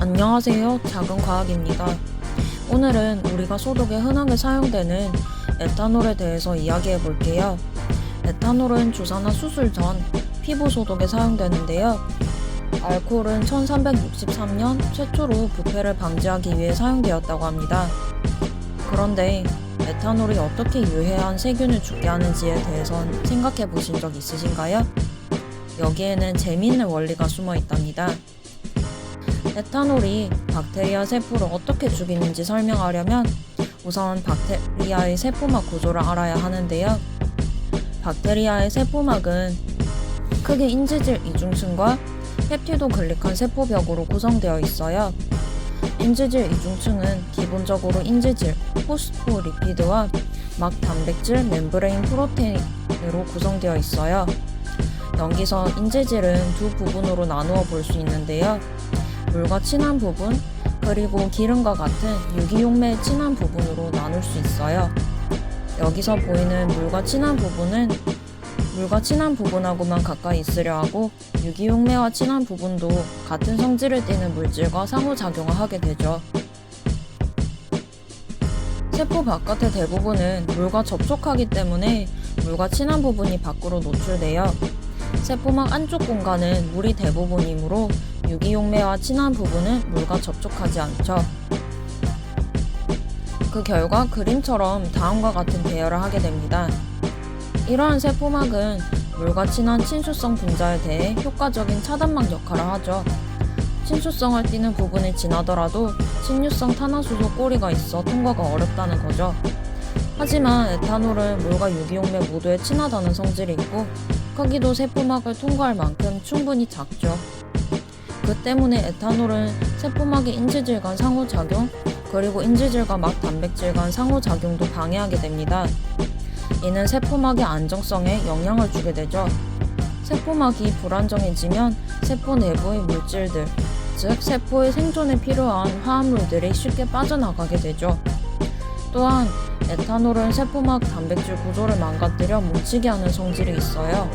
안녕하세요. 작은과학입니다. 오늘은 우리가 소독에 흔하게 사용되는 에탄올에 대해서 이야기해 볼게요. 에탄올은 주사나 수술 전 피부 소독에 사용되는데요. 알코올은 1363년 최초로 부패를 방지하기 위해 사용되었다고 합니다. 그런데 에탄올이 어떻게 유해한 세균을 죽게 하는지에 대해선 생각해 보신 적 있으신가요? 여기에는 재미있는 원리가 숨어 있답니다. 에탄올이 박테리아 세포를 어떻게 죽이는지 설명하려면 우선 박테리아의 세포막 구조를 알아야 하는데요. 박테리아의 세포막은 크게 인지질 이중층과 펩티도글리칸 세포벽으로 구성되어 있어요. 인지질 이중층은 기본적으로 인지질, 포스포리피드와 막 단백질, 멤브레인 프로테인으로 구성되어 있어요. 여기서 인지질은 두 부분으로 나누어 볼 수 있는데요. 물과 친한 부분, 그리고 기름과 같은 유기용매의 친한 부분으로 나눌 수 있어요. 여기서 보이는 물과 친한 부분은 물과 친한 부분하고만 가까이 있으려 하고 유기용매와 친한 부분도 같은 성질을 띠는 물질과 상호작용을 하게 되죠. 세포 바깥의 대부분은 물과 접촉하기 때문에 물과 친한 부분이 밖으로 노출되어 세포막 안쪽 공간은 물이 대부분이므로 유기용매와 친한 부분은 물과 접촉하지 않죠. 그 결과 그림처럼 다음과 같은 배열을 하게 됩니다. 이러한 세포막은 물과 친한 친수성 분자에 대해 효과적인 차단막 역할을 하죠. 친수성을 띠는 부분을 지나더라도 친유성 탄화수소 꼬리가 있어 통과가 어렵다는 거죠. 하지만 에탄올은 물과 유기용매 모두에 친하다는 성질이 있고 크기도 세포막을 통과할 만큼 충분히 작죠. 그 때문에 에탄올은 세포막의 인지질 간 상호작용, 그리고 인지질과 막 단백질 간 상호작용도 방해하게 됩니다. 이는 세포막의 안정성에 영향을 주게 되죠. 세포막이 불안정해지면 세포 내부의 물질들, 즉 세포의 생존에 필요한 화합물들이 쉽게 빠져나가게 되죠. 또한 에탄올은 세포막 단백질 구조를 망가뜨려 뭉치게 하는 성질이 있어요.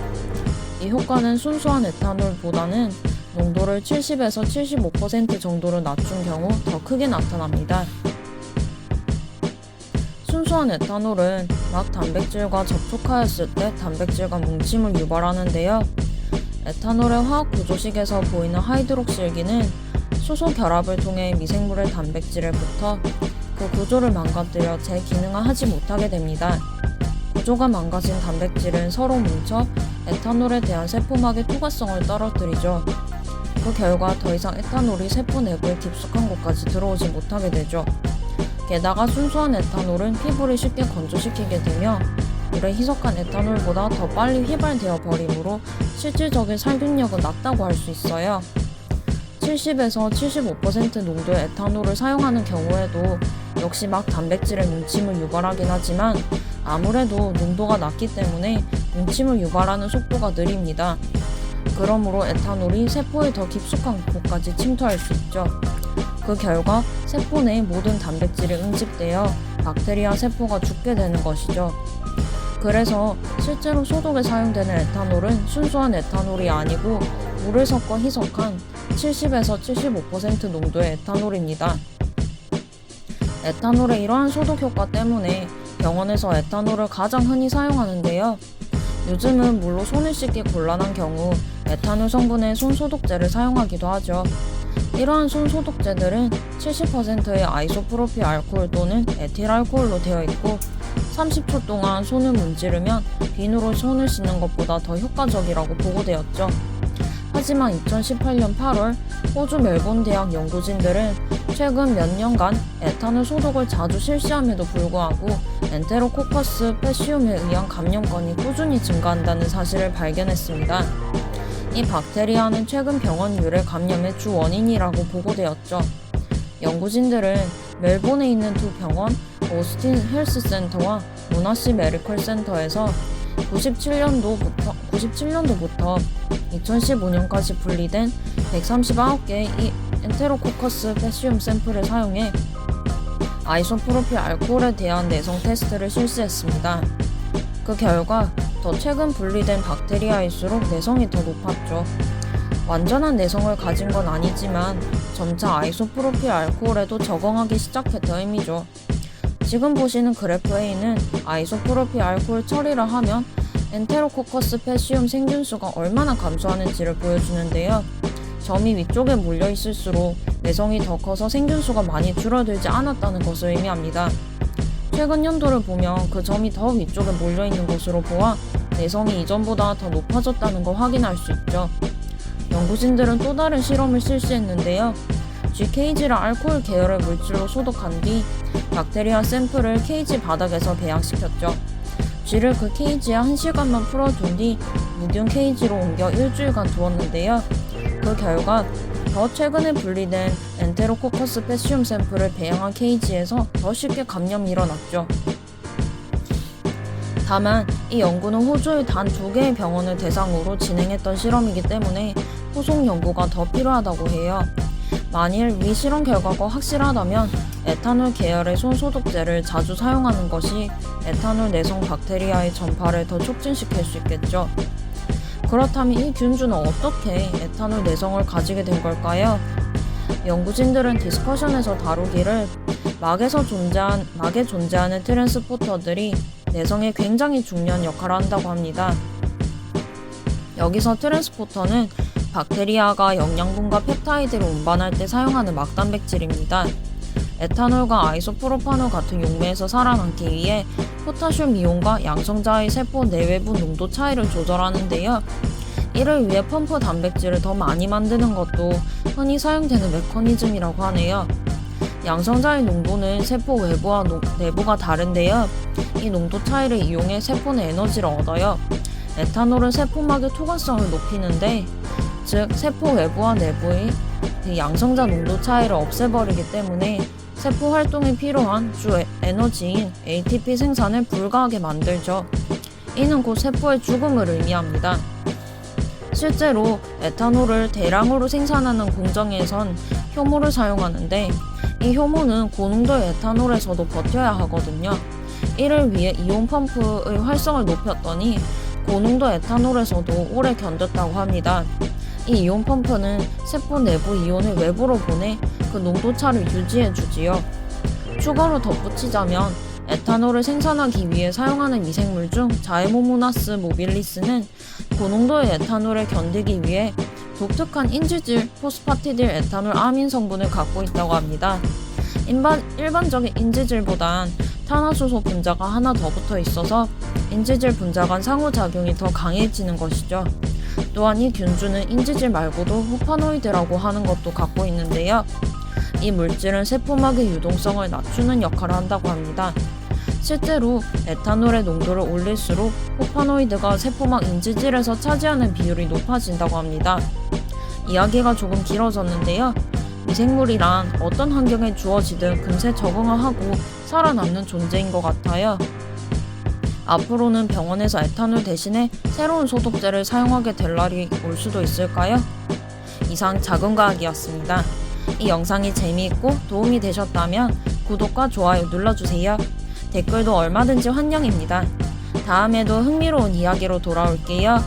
이 효과는 순수한 에탄올보다는 농도를 70에서 75% 정도로 낮춘 경우 더 크게 나타납니다. 순수한 에탄올은 막 단백질과 접촉하였을 때 단백질과 뭉침을 유발하는데요. 에탄올의 화학 구조식에서 보이는 하이드록실기는 수소 결합을 통해 미생물의 단백질에 붙어 그 구조를 망가뜨려 재기능을 하지 못하게 됩니다. 구조가 망가진 단백질은 서로 뭉쳐 에탄올에 대한 세포막의 투과성을 떨어뜨리죠. 그 결과 더 이상 에탄올이 세포 내부에 깊숙한 곳까지 들어오지 못하게 되죠. 게다가 순수한 에탄올은 피부를 쉽게 건조시키게 되며 물에 희석한 에탄올보다 더 빨리 휘발되어 버리므로 실질적인 살균력은 낮다고 할 수 있어요. 70에서 75% 농도의 에탄올을 사용하는 경우에도 역시 막 단백질의 뭉침을 유발하긴 하지만 아무래도 농도가 낮기 때문에 뭉침을 유발하는 속도가 느립니다. 그러므로 에탄올이 세포의 더 깊숙한 곳까지 침투할 수 있죠. 그 결과 세포 내 모든 단백질이 응집되어 박테리아 세포가 죽게 되는 것이죠. 그래서 실제로 소독에 사용되는 에탄올은 순수한 에탄올이 아니고 물을 섞어 희석한 70에서 75% 농도의 에탄올입니다. 에탄올의 이러한 소독 효과 때문에 병원에서 에탄올을 가장 흔히 사용하는데요. 요즘은 물로 손을 씻기 곤란한 경우 에탄올 성분의 손소독제를 사용하기도 하죠. 이러한 손소독제들은 70%의 아이소프로필 알코올 또는 에틸 알코올로 되어 있고 30초 동안 손을 문지르면 비누로 손을 씻는 것보다 더 효과적이라고 보고되었죠. 하지만 2018년 8월 호주 멜본 대학 연구진들은 최근 몇 년간 에탄올 소독을 자주 실시함에도 불구하고 엔테로코커스 패시움에 의한 감염건이 꾸준히 증가한다는 사실을 발견했습니다. 이 박테리아는 최근 병원 유래 감염의 주 원인이라고 보고되었죠. 연구진들은 멜본에 있는 두 병원, 오스틴 헬스센터와 모나시 메디컬 센터에서 97년도부터 2015년까지 분리된 139개의 이 엔테로코커스 패시움 샘플을 사용해 아이소프로필 알코올에 대한 내성 테스트를 실시했습니다. 그 결과 더 최근 분리된 박테리아일수록 내성이 더 높았죠. 완전한 내성을 가진 건 아니지만 점차 아이소프로필 알코올에도 적응하기 시작했다 의미죠. 지금 보시는 그래프 A는 아이소프로필 알코올 처리를 하면 엔테로코커스 패시움 생균수가 얼마나 감소하는지를 보여주는데요. 점이 위쪽에 몰려 있을수록 내성이 더 커서 생균수가 많이 줄어들지 않았다는 것을 의미합니다. 최근 연도를 보면 그 점이 더 위쪽에 몰려 있는 것으로 보아 내성이 이전보다 더 높아졌다는 걸 확인할 수 있죠. 연구진들은 또 다른 실험을 실시했는데요. GKG를 알코올 계열의 물질로 소독한 뒤 박테리아 샘플을 케이지 바닥에서 배양시켰죠. 쥐를 그 케이지에 1시간만 풀어둔 뒤 무균 케이지로 옮겨 일주일간 두었는데요. 그 결과 더 최근에 분리된 엔테로코커스 패시움 샘플을 배양한 케이지에서 더 쉽게 감염이 일어났죠. 다만 이 연구는 호주의 단 2개의 병원을 대상으로 진행했던 실험이기 때문에 후속 연구가 더 필요하다고 해요. 만일 위 실험 결과가 확실하다면 에탄올 계열의 손소독제를 자주 사용하는 것이 에탄올 내성 박테리아의 전파를 더 촉진시킬 수 있겠죠. 그렇다면 이 균주는 어떻게 에탄올 내성을 가지게 된 걸까요? 연구진들은 디스커션에서 다루기를 막에 존재하는 트랜스포터들이 내성에 굉장히 중요한 역할을 한다고 합니다. 여기서 트랜스포터는 박테리아가 영양분과 펩타이드를 운반할 때 사용하는 막단백질입니다. 에탄올과 아이소프로파놀 같은 용매에서 살아남기 위해 포타슘 이온과 양성자의 세포 내외부 농도 차이를 조절하는데요. 이를 위해 펌프 단백질을 더 많이 만드는 것도 흔히 사용되는 메커니즘이라고 하네요. 양성자의 농도는 세포 외부와 내부가 다른데요. 이 농도 차이를 이용해 세포는 에너지를 얻어요. 에탄올은 세포막의 투과성을 높이는데, 즉 세포 외부와 내부의 양성자 농도 차이를 없애버리기 때문에 세포 활동에 필요한 주 에너지인 ATP 생산을 불가하게 만들죠. 이는 곧 세포의 죽음을 의미합니다. 실제로 에탄올을 대량으로 생산하는 공정에선 효모를 사용하는데, 이 효모는 고농도의 에탄올에서도 버텨야 하거든요. 이를 위해 이온 펌프의 활성을 높였더니 고농도 에탄올에서도 오래 견뎠다고 합니다. 이 이온 펌프는 세포 내부 이온을 외부로 보내 그 농도차를 유지해주지요. 추가로 덧붙이자면 에탄올을 생산하기 위해 사용하는 미생물 중 자에모모나스 모빌리스는 고농도의 에탄올을 견디기 위해 독특한 인지질 포스파티딜 에탄올 아민 성분을 갖고 있다고 합니다. 일반적인 인지질보단 탄화수소 분자가 하나 더 붙어 있어서 인지질 분자 간 상호작용이 더 강해지는 것이죠. 또한 이 균주는 인지질 말고도 호파노이드라고 하는 것도 갖고 있는데요. 이 물질은 세포막의 유동성을 낮추는 역할을 한다고 합니다. 실제로 에탄올의 농도를 올릴수록 호파노이드가 세포막 인지질에서 차지하는 비율이 높아진다고 합니다. 이야기가 조금 길어졌는데요. 미생물이란 어떤 환경에 주어지든 금세 적응을 하고 살아남는 존재인 것 같아요. 앞으로는 병원에서 에탄올 대신에 새로운 소독제를 사용하게 될 날이 올 수도 있을까요? 이상 작은과학이었습니다. 이 영상이 재미있고 도움이 되셨다면 구독과 좋아요 눌러주세요. 댓글도 얼마든지 환영입니다. 다음에도 흥미로운 이야기로 돌아올게요.